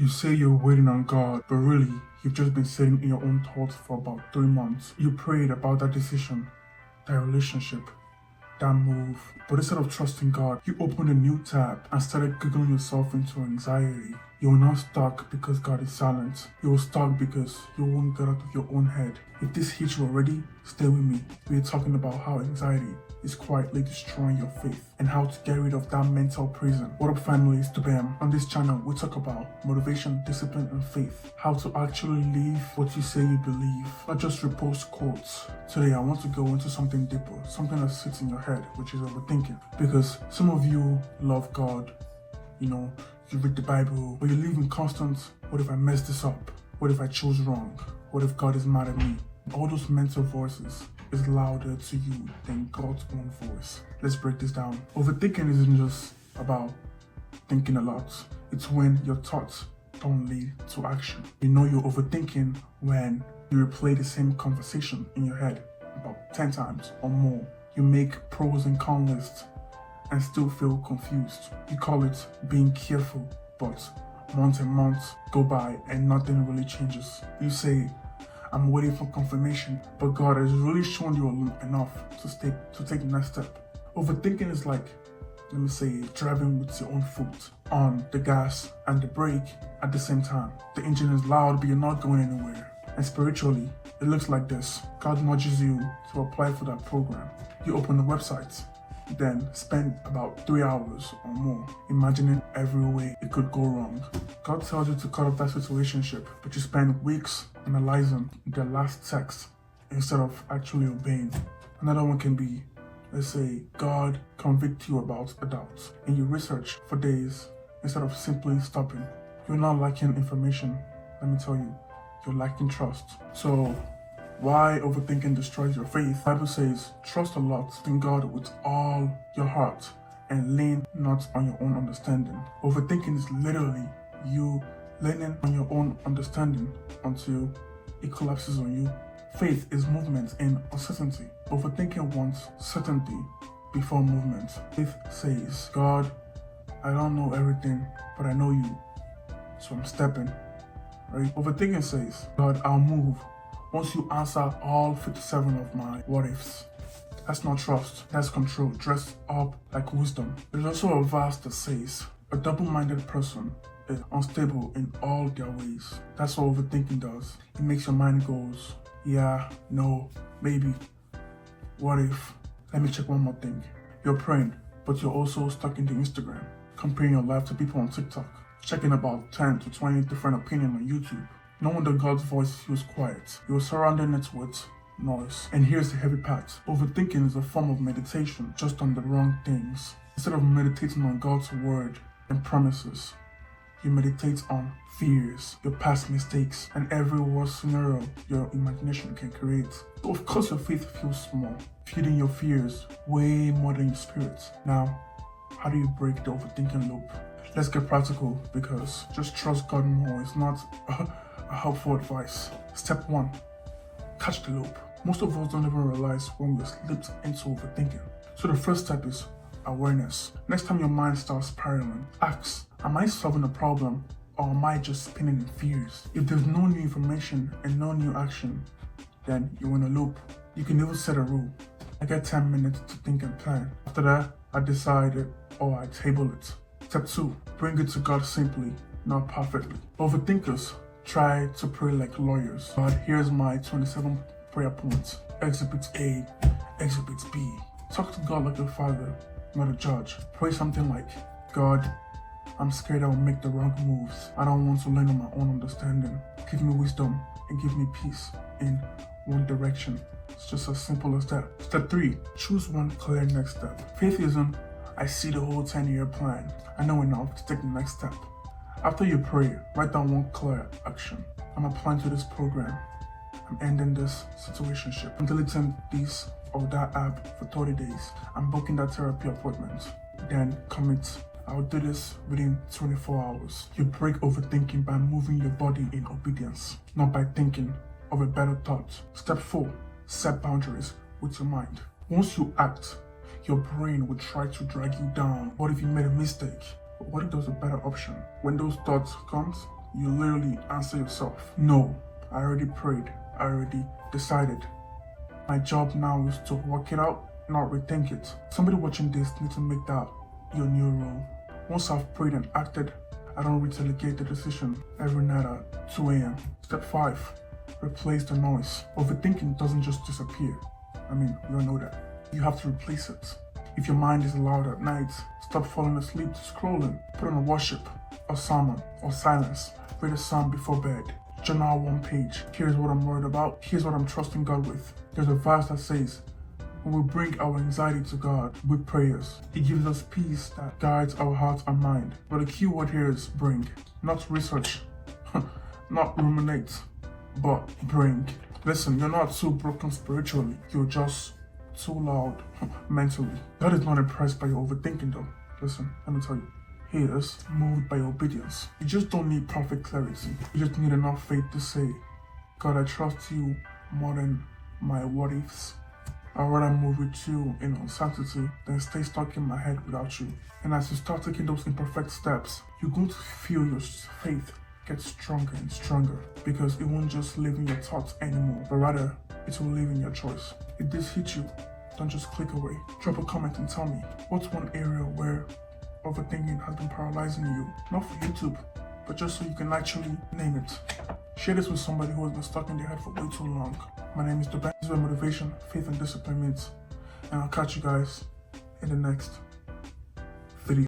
You say you're waiting on God, but really, you've just been sitting in your own thoughts for about 3 months. You prayed about that decision, that relationship, that move. But instead of trusting God, you opened a new tab and started giggling yourself into anxiety. You are now stuck because God is silent. You are stuck because you won't get out of your own head. If this hits you already, stay with me. We are talking about how anxiety is quietly destroying your faith and how to get rid of that mental prison. What up, family? It's Bam. On this channel, we talk about motivation, discipline, and faith. How to actually live what you say you believe, not just repost quotes. Today, I want to go into something deeper, something that sits in your head, which is overthinking. Because some of you love God, you read the Bible, but you live in constant, what if I mess this up? What if I chose wrong? What if God is mad at me? All those mental voices is louder to you than God's own voice. Let's break this down. Overthinking isn't just about thinking a lot. It's when your thoughts don't lead to action. You know you're overthinking when you replay the same conversation in your head about 10 times or more. You make pros and cons lists and still feel confused. You call it being careful, but months and months go by and nothing really changes. You say, I'm waiting for confirmation, but God has really shown you enough to take the next step. Overthinking is like, let me say, driving with your own foot on the gas and the brake at the same time. The engine is loud, but you're not going anywhere. And spiritually, it looks like this. God nudges you to apply for that program. You open the website, then spend about 3 hours or more imagining every way it could go wrong. God tells you to cut off that situationship, but you spend weeks analyzing the last text instead of actually obeying. Another one can be, let's say, God convict you about a doubt, and you research for days instead of simply stopping. You're not lacking information, let me tell you, you're lacking trust. So, why overthinking destroys your faith? The Bible says, trust a lot in God with all your heart and lean not on your own understanding. Overthinking is literally you leaning on your own understanding until it collapses on you. Faith is movement in uncertainty. Overthinking wants certainty before movement. Faith says, God, I don't know everything, but I know you, so I'm stepping. Right? Overthinking says, God, I'll move once you answer all 57 of my what-ifs. That's not trust, that's control, dressed up like wisdom. There's also a verse that says, a double-minded person is unstable in all their ways. That's what overthinking does. It makes your mind goes, yeah, no, maybe, what if? Let me check one more thing. You're praying, but you're also stuck into Instagram, comparing your life to people on TikTok, checking about 10 to 20 different opinions on YouTube. No wonder God's voice feels quiet. You're surrounding it with noise. And here's the heavy part. Overthinking is a form of meditation, just on the wrong things. Instead of meditating on God's word and promises, you meditate on fears, your past mistakes, and every worst scenario your imagination can create. So of course your faith feels small, feeding your fears way more than your spirit. Now, how do you break the overthinking loop? Let's get practical, because just trust God more is not a helpful advice. Step 1, catch the loop. Most of us don't even realize when we're slipped into overthinking. So the first step is awareness. Next time your mind starts spiraling, ask, am I solving a problem or am I just spinning in fears? If there's no new information and no new action, then you're in a loop. You can even set a rule. I get 10 minutes to think and plan. After that, I decide or I table it. Step 2, bring it to God simply, not perfectly. Overthinkers try to pray like lawyers. God, here's my 27 prayer points. Exhibit A, Exhibit B. Talk to God like a father, not a judge. Pray something like, God, I'm scared I will make the wrong moves. I don't want to lean on my own understanding. Give me wisdom and give me peace in one direction. It's just as simple as that. Step 3, choose one clear next step. Faith isn't, I see the whole 10-year plan. I know enough to take the next step. After you pray, write down one clear action. I'm applying to this program. I'm ending this situationship. I'm deleting this or that app for 30 days. I'm booking that therapy appointment. Then commit. I'll do this within 24 hours. You break overthinking by moving your body in obedience, not by thinking of a better thought. Step 4, set boundaries with your mind. Once you act, your brain will try to drag you down. What if you made a mistake? What if there's a better option? When those thoughts come, you literally answer yourself, no, I already prayed, I already decided. My job now is to work it out, not rethink it. Somebody watching this needs to make that your new rule. Once I've prayed and acted, I don't retaliate the decision every night at 2 a.m. Step 5, replace the noise. Overthinking doesn't just disappear. I mean, we all know that. You have to replace it. If your mind is loud at night, stop falling asleep to scrolling. Put on a worship, a sermon, or silence. Read a psalm before bed. Journal 1 page. Here's what I'm worried about. Here's what I'm trusting God with. There's a verse that says, when we bring our anxiety to God with prayers, He gives us peace that guides our heart and mind. But the key word here is bring, not research, not ruminate, but bring. Listen, you're not too broken spiritually, you're just too loud mentally. God is not impressed by your overthinking though. Listen, let me tell you. He is moved by obedience. You just don't need perfect clarity. You just need enough faith to say, God, I trust you more than my what-ifs. I'd rather move with you in uncertainty than stay stuck in my head without you. And as you start taking those imperfect steps, you're going to feel your faith get stronger and stronger, because it won't just live in your thoughts anymore, but rather it will live in your choice. If this hits you, don't just click away. Drop a comment and tell me, what's one area where overthinking has been paralyzing you? Not for YouTube, but just so you can actually name it. Share this with somebody who has been stuck in their head for way too long. My name is Dubai. This is where motivation, faith, and discipline meets. And I'll catch you guys in the next.